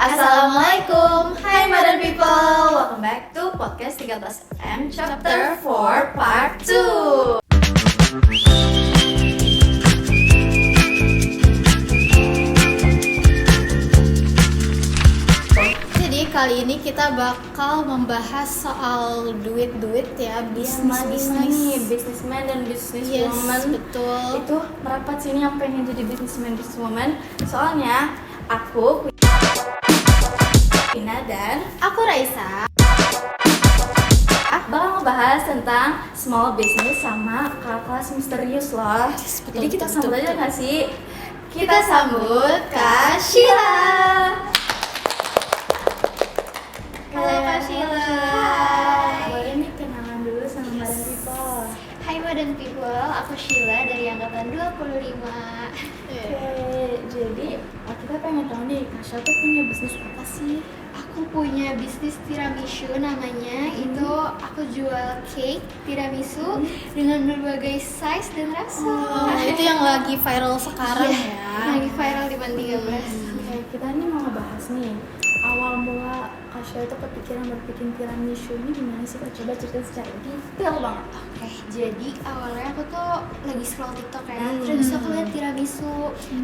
Assalamualaikum, hai modern people, welcome back to podcast 13M chapter 4 part 2. Jadi kali ini kita bakal membahas soal duit ya, businessman dan businesswoman. Yes, betul. Itu merapat sini yang pengen jadi businessman. Soalnya aku Ina dan Aku Raisa bakal ngebahas tentang small business sama kelas misterius loh. betul, Jadi kita betul, sambut aja betul. nggak sih? Kita sambut Kak Sheila. Halo Kak Sheila. Boleh nih kenalan dulu sama modern people. Hai Modern People, aku Sheila dari angkatan 25. Oke, jadi kita pengen tahu nih, Kasha tuh punya bisnis apa sih? Aku punya bisnis tiramisu namanya. Itu aku jual cake tiramisu dengan berbagai size dan rasa. Itu yang lagi viral sekarang Iya, ya. lagi viral di Band 13. Oke, kita nih mau ngebahas nih awal mula Kasha itu kepikiran berbikin tiramisu ini gimana sih? Kak, coba cerita secara detail banget. Oke, jadi awalnya aku tuh lagi scroll TikTok ya, terus habis itu aku lihat tiramisu.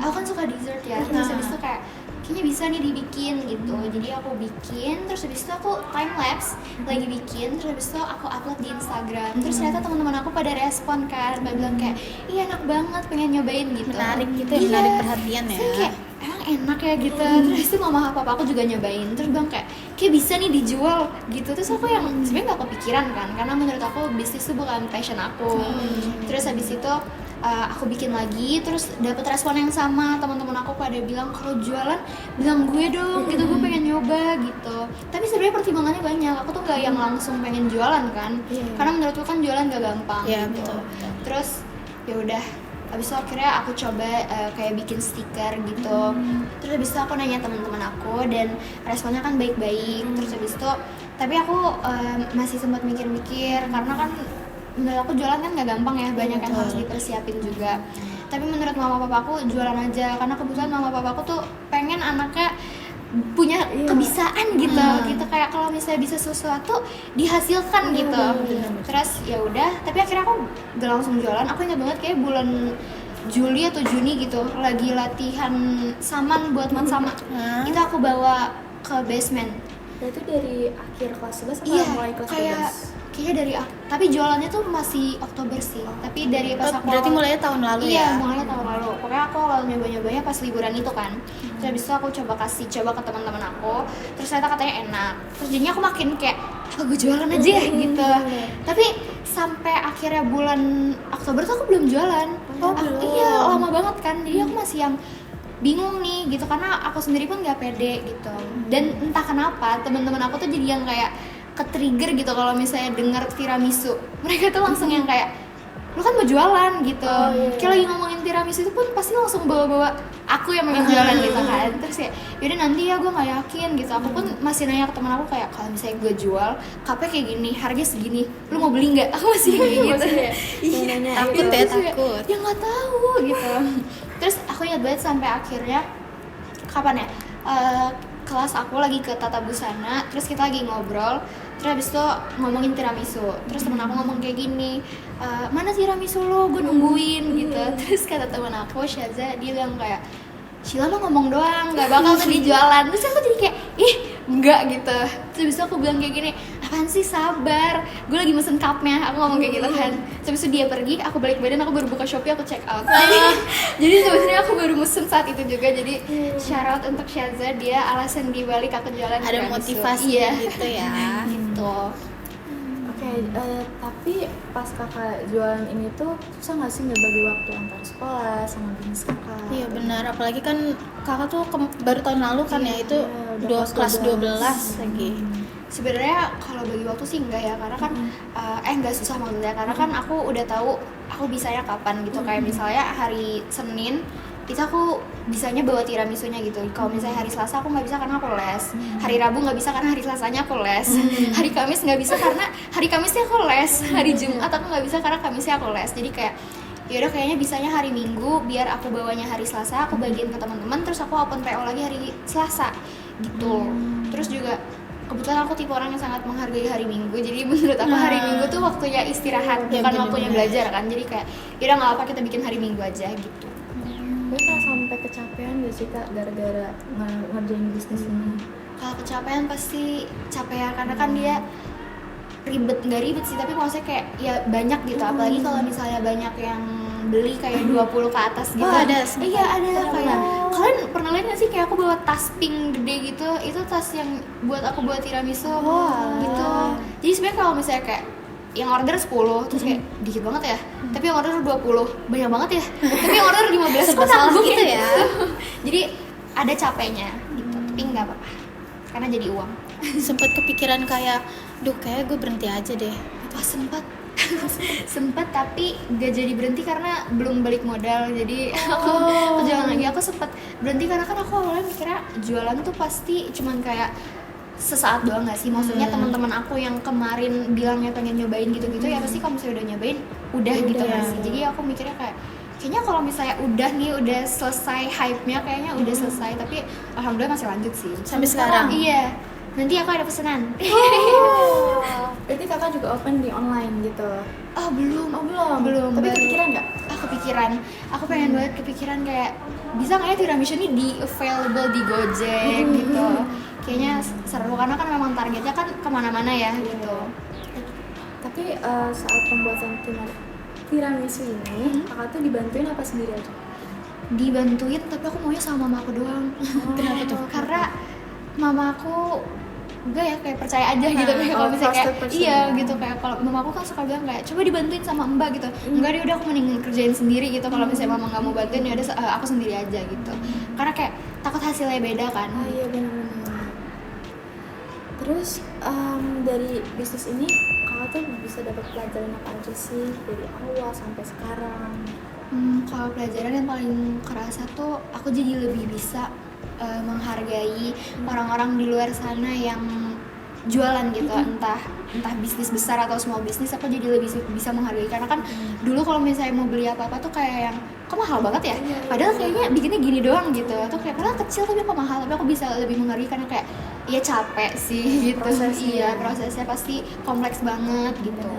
Aku kan suka dessert ya, terus habis itu kayak kayaknya bisa nih dibikin gitu. Jadi aku bikin, terus habis itu aku time lapse lagi bikin, terus habis itu aku upload di Instagram. Terus ternyata teman-teman aku pada respon kan, pada bilang kayak, "Iya enak banget, pengen nyobain gitu." Menarik gitu ya, Iya. menarik perhatian ya. Saya kayak emang enak ya gitu. Terus itu mama papa aku juga nyobain, terus bilang kayak bisa nih dijual gitu. Terus aku yang sebenarnya nggak kepikiran kan, karena menurut aku bisnis itu bukan passion aku. Terus habis itu aku bikin lagi, terus dapet respon yang sama. Teman-teman aku pada bilang kalau jualan bilang gue dong gitu, gue pengen nyoba gitu. Tapi sebenarnya pertimbangannya banyak. Aku tuh nggak yang langsung pengen jualan kan, karena menurutku kan jualan gak gampang Iya, gitu. betul. Terus ya udah, habis itu akhirnya aku coba kayak bikin stiker gitu. Terus habis itu aku nanya teman-teman aku dan responnya kan baik-baik. Terus habis itu tapi aku masih sempat mikir-mikir karena kan menurut aku jualan kan nggak gampang ya, banyak yang harus dipersiapin juga. Tapi menurut mama papa aku jualan aja, karena kebetulan mama papa aku tuh pengen anaknya punya kebisaan gitu. Gitu kayak kalau misalnya bisa sesuatu dihasilkan gitu. Terus ya udah, tapi akhirnya aku gak langsung jualan. Aku ingat banget kayak bulan Juli atau Juni gitu, lagi latihan saman buat mat sama. Itu aku bawa ke basement. Itu dari akhir kelas 11 atau Iya, mulai kelas kayaknya dari tapi jualannya tuh masih Oktober sih. Tapi dari pas aku Berarti mulainya tahun lalu iya, ya? mulainya tahun lalu. Pokoknya aku awal nyoba-nyobanya pas liburan itu kan. Terus habis itu aku coba ke teman-teman aku. Terus ternyata katanya enak. Terus jadinya aku makin kayak apa gue jualan aja ya gitu. Tapi sampai akhirnya bulan Oktober tuh aku belum jualan. Iya, lama banget kan. Jadi aku masih yang bingung nih gitu, karena aku sendiri pun nggak pede gitu. Dan entah kenapa teman-teman aku tuh jadi yang kayak ke-trigger gitu kalau misalnya dengar tiramisu. Mereka tuh langsung yang kayak, lu kan mau jualan gitu. Kayak lagi ngomongin tiramisu itu pun pasti langsung bawa-bawa aku yang pengen jualan gitu kan. Terus ya yaudah nanti ya, gue nggak yakin gitu. Aku pun masih nanya ke teman aku kayak, kalau misalnya gue jual kapnya kayak gini, harganya segini, lu mau beli nggak? Aku masih kayak gitu. Iya, Takut ya, Terus kayak, takut. ya nggak tahu gitu. Terus aku ingat banget sampai akhirnya kapan ya, kelas aku lagi ke Tata Busana, terus kita lagi ngobrol, terus habis itu ngomongin tiramisu. Terus temen aku ngomong kayak gini, mana tiramisu lo, gue nungguin gitu. Terus kata temen aku Syaza, dia bilang kayak, Sheila mah ngomong doang, gak bakal tuh dijualan. Terus aku jadi kayak, ih enggak gitu. Terus habis itu aku bilang kayak gini, apaan sih, sabar, gue lagi mesen cupnya. Aku ngomong kayak gitu kan. Terus habis itu dia pergi, aku balik badan, aku baru buka Shopee, aku check out. Jadi sebenarnya aku baru mesen saat itu juga. Jadi shout out untuk Syaza, dia alasan dibalik aku jualan Ada tiramisu. motivasi Iya. gitu ya. Gitu. Oke, tapi pas kakak jualan ini tuh susah nggak sih ngebagi waktu antara sekolah sama bisnis kakak? Iya benar, apalagi kan kakak tuh baru tahun lalu kan ya, itu udah kelas kelas 12 lagi. Sebenarnya kalau bagi waktu sih enggak ya, karena kan enggak susah maksudnya, karena kan aku udah tahu aku bisanya kapan gitu. Kayak misalnya hari Senin itu aku bisanya bawa tiramisunya gitu. Kalau misalnya hari Selasa aku nggak bisa karena aku les, hari Rabu nggak bisa karena hari Selasanya aku les, hari Kamis nggak bisa karena hari Kamisnya aku les, hari Jumat aku nggak bisa karena Kamisnya aku les. Jadi kayak yaudah kayaknya bisanya hari Minggu biar aku bawanya hari Selasa, aku bagiin ke teman-teman, terus aku open PO lagi hari Selasa gitu. Terus juga kebetulan aku tipe orang yang sangat menghargai hari Minggu, jadi menurut aku hari Minggu tuh waktunya istirahat, bukan waktunya belajar kan. Jadi kayak yaudah nggak apa kita bikin hari Minggu aja gitu. Tapi Kak sampai kecapean gak sih Kak gara-gara ngerjain bisnis ini? Kalau kecapean pasti capek ya, karena kan dia ribet, nggak ribet sih, tapi maksudnya kayak ya banyak gitu. Apalagi kalau misalnya banyak yang beli kayak 20 ke atas gitu. Ada Iya ada kayak kalian pernah lihat nggak sih kayak aku bawa tas pink gede gitu, itu tas yang buat aku buat tiramisu gitu. Jadi sebenarnya kalau misalnya kayak yang order 10 terus kayak dikit banget ya, tapi yang order 20 banyak banget ya, tapi yang order 15 kok nanggung gitu ya. Jadi ada capeknya gitu, tapi nggak apa-apa karena jadi uang. Sempet kepikiran kayak, duh kayak gue berhenti aja deh. Wah sempet tapi gak jadi berhenti karena belum balik modal, jadi aku jalan lagi. Aku sempet berhenti karena kan aku awalnya mikirnya jualan tuh pasti cuman kayak sesaat doang gak sih, maksudnya teman-teman aku yang kemarin bilangnya pengen nyobain gitu-gitu ya pasti kalau misalnya udah nyobain udah gitu kan sih. Jadi aku mikirnya kayaknya kalau misalnya udah selesai hype-nya, kayaknya udah selesai, tapi alhamdulillah masih lanjut sih Sampai sekarang? Iya, nanti aku ada pesanan. Berarti Kakak juga open di online gitu? Oh belum. Tapi Baru. kepikiran nggak? Kepikiran. Aku pengen banget kepikiran kayak bisa nggak ya tiramisu ini di available di Gojek gitu. Kayaknya seru karena kan memang targetnya kan kemana-mana ya gitu. Tapi saat pembuatan tiramisu ini, Kakak tuh dibantuin apa sendiri aja? Dibantuin, tapi aku maunya sama mama aku doang. Kenapa tuh? Karena mama aku enggak ya kayak percaya aja gitu, kayak kalau misalnya kayak iya gitu, kayak kalau mama aku kan suka bilang kayak coba dibantuin sama Mbak gitu. Enggak deh, udah aku mending kerjain sendiri gitu. Kalau misalnya mama nggak mau bantuin ya udah aku sendiri aja gitu. Karena kayak takut hasilnya beda kan. Iya benar-benar. Terus dari bisnis ini Kakak tuh bisa dapat pelajaran apa aja sih dari awal sampai sekarang? Kalau pelajaran yang paling kerasa tuh aku jadi lebih bisa menghargai orang-orang di luar sana yang jualan gitu, entah bisnis besar atau small bisnis. Aku jadi lebih bisa menghargai karena kan dulu kalau misalnya mau beli apa-apa tuh kayak yang kok mahal banget ya, padahal kayaknya bikinnya gini doang gitu, atau kayak padahal kecil tapi kok mahal. Tapi aku bisa lebih menghargai karena kayak ya capek sih gitu. Prosesnya pasti kompleks banget gitu.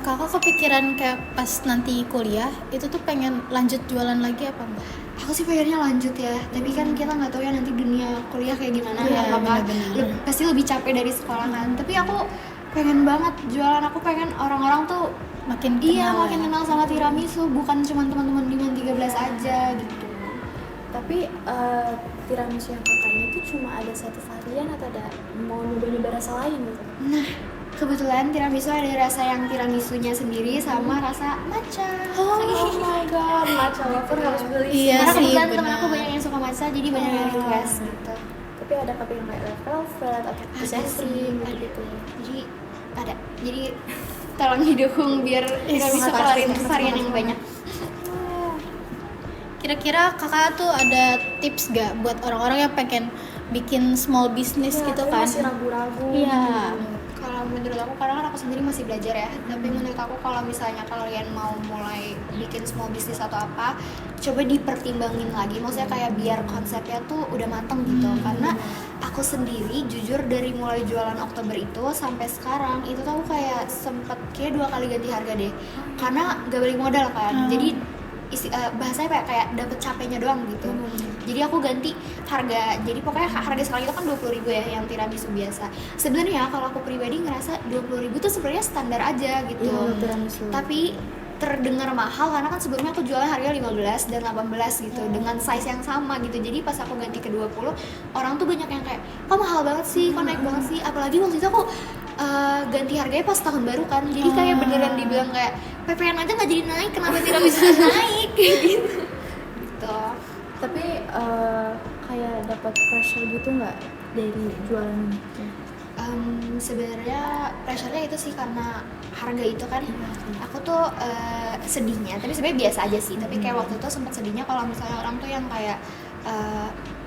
Kakak kepikiran kayak pas nanti kuliah itu tuh pengen lanjut jualan lagi apa enggak? Aku sih pengennya lanjut ya, tapi kan kita nggak tahu ya nanti dunia kuliah kayak gimana. Apakah pasti lebih capek dari sekolah kan. Tapi aku pengen banget jualan, aku pengen orang-orang tuh Makin kenal sama tiramisu, bukan cuma teman-teman di 13 aja gitu. Tapi tiramisu yang Kakak ini tuh cuma ada satu varian atau ada mau nyoba-nyoba rasa lain gitu? Nah, kebetulan tiramisu ada rasa yang tiramisunya sendiri sama rasa matcha. Oh my god, matcha lover harus beli. Iya Karena sih, kebetulan benar. temen aku banyak yang suka matcha, jadi banyak yang request gitu. Tapi ada kakak yang kayak red velvet atau Ada pastry sih, gitu. Jadi ada. Jadi tolong didukung biar tiramisu kelarin varian yang banyak. Kira-kira kakak tuh ada tips gak buat orang-orang yang pengen bikin small business Ya, gitu tapi kan? masih ragu-ragu. Iya. Kalau menurut aku, karena kan aku sendiri masih belajar ya, tapi menurut aku kalau misalnya kalian mau mulai bikin small business atau apa, coba dipertimbangin lagi, maksudnya kayak biar konsepnya tuh udah mateng gitu. Karena aku sendiri jujur dari mulai jualan Oktober itu sampai sekarang itu tuh aku kayak sempet kayak 2 kali ganti harga deh, karena gak balik modal kan. Jadi bahasanya kayak dapet capeknya doang gitu. Jadi aku ganti harga, jadi pokoknya harga sekali itu kan 20.000 ya yang tiramisu biasa. Sebenarnya kalau aku pribadi ngerasa 20.000 tuh sebenarnya standar aja gitu. Tiramisu. Tapi terdengar mahal karena kan sebelumnya aku jualan harga 15 dan 18 gitu dengan size yang sama gitu. Jadi pas aku ganti ke 20, orang tuh banyak yang kayak, kok mahal banget sih, kok naik banget sih. Apalagi waktu itu aku ganti harganya pas tahun baru kan, jadi kayak beneran dibilang kayak PPN aja nggak jadi naik, kenapa tidak bisa naik kayak gitu. Gitu. Tapi kayak dapat pressure gitu nggak dari jualan ini? Sebenarnya pressure-nya itu sih karena harga itu kan. Aku tuh sedihnya, tapi sebenarnya biasa aja sih. Tapi kayak waktu itu sempat sedihnya kalau misalnya orang tuh yang kayak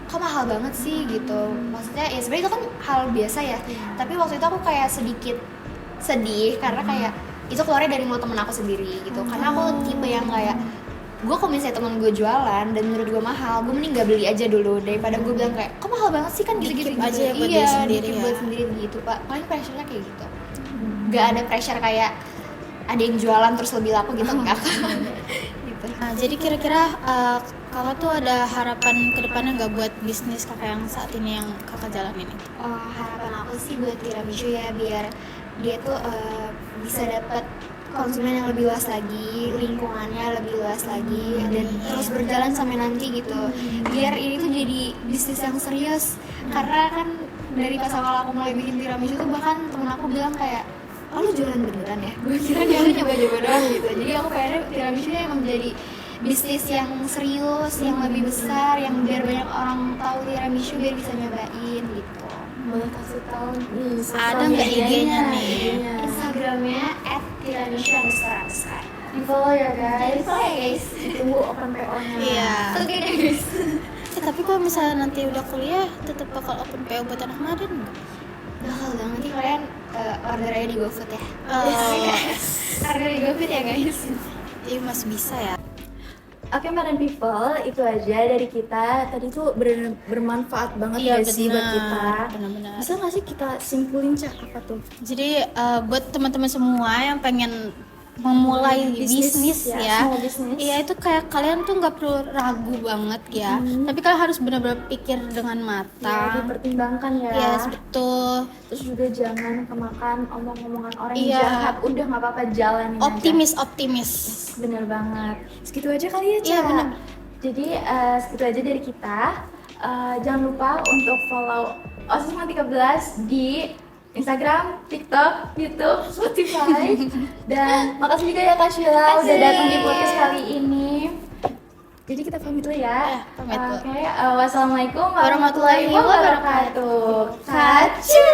kok mahal banget sih gitu. Maksudnya ya sebenarnya itu kan hal biasa ya. Tapi waktu itu aku kayak sedikit sedih karena kayak itu keluarnya dari mulut temen aku sendiri gitu. Karena aku tipe yang kayak gue kalau misalnya teman gue jualan dan menurut gue mahal, gue mending gak beli aja dulu daripada gue bilang kayak kok mahal banget sih kan gitu-gitu Dikip aja ya buat iya diri sendiri dikip ya. buat sendiri gitu pak, paling pressure-nya kayak gitu. Gak ada pressure kayak ada yang jualan terus lebih laku gitu enggak gitu. Nah, jadi kira-kira kakak tuh ada harapan ke depannya nggak buat bisnis kakak yang saat ini yang kakak jalanin itu? Harapan aku sih buat tiramisu ya biar dia tuh bisa dapat konsumen yang lebih luas lagi, lingkungannya lebih luas lagi, dan terus berjalan sampai nanti gitu. Biar ini tuh jadi bisnis yang serius. Karena kan dari pas awal aku mulai bikin tiramisu tuh bahkan temen aku bilang kayak, oh lu jualan beneran ya? Gue kira dia lu nyoba-nyoba doang gitu. Jadi aku kayaknya tiramisu emang jadi bisnis yang serius, yang lebih besar, yang biar banyak orang tahu tiramisu biar bisa nyobain gitu. Boleh kasih tahu nih Ada nggak IG-nya nih? Instagramnya @tiramisu__. Di follow ya Jadi guys. follow ya guys. Ditunggu open PO-nya. Iya. Oke deh guys. Tapi kalau misalnya nanti udah kuliah tetap bakal open PO buat anak Madin nggak? Bakal dong, nanti kalian order aja di GoFood ya. Order di GoFood ya guys. Iya masih bisa ya. Oke, Madam People, itu aja dari kita. Tadi tuh bermanfaat banget Iya, gak sih buat benar. kita? Benar-benar. Bisa gak sih kita simpulin, Cak, apa tuh? Jadi buat teman-teman semua yang pengen memulai bisnis ya, small business. iya itu kayak kalian tuh nggak perlu ragu banget ya, tapi kalian harus benar-benar pikir dengan Ya, matang. dipertimbangkan ya. Yes, betul. Terus juga jangan kemakan omong-omongan orang Iya. yang jahat. Udah gak apa-apa, jalanin Optimis. aja. Bener banget. Segitu aja kali ya, Cak. Iya, bener. Jadi segitu aja dari kita. Jangan lupa untuk follow Osisma 13 di Instagram, TikTok, YouTube, Spotify. Dan makasih juga ya Kak Sheila udah datang di podcast kali ini. Jadi kita pamit dulu ya. Pamit dulu. Oke, wassalamualaikum warahmatullahi wabarakatuh. Kacu.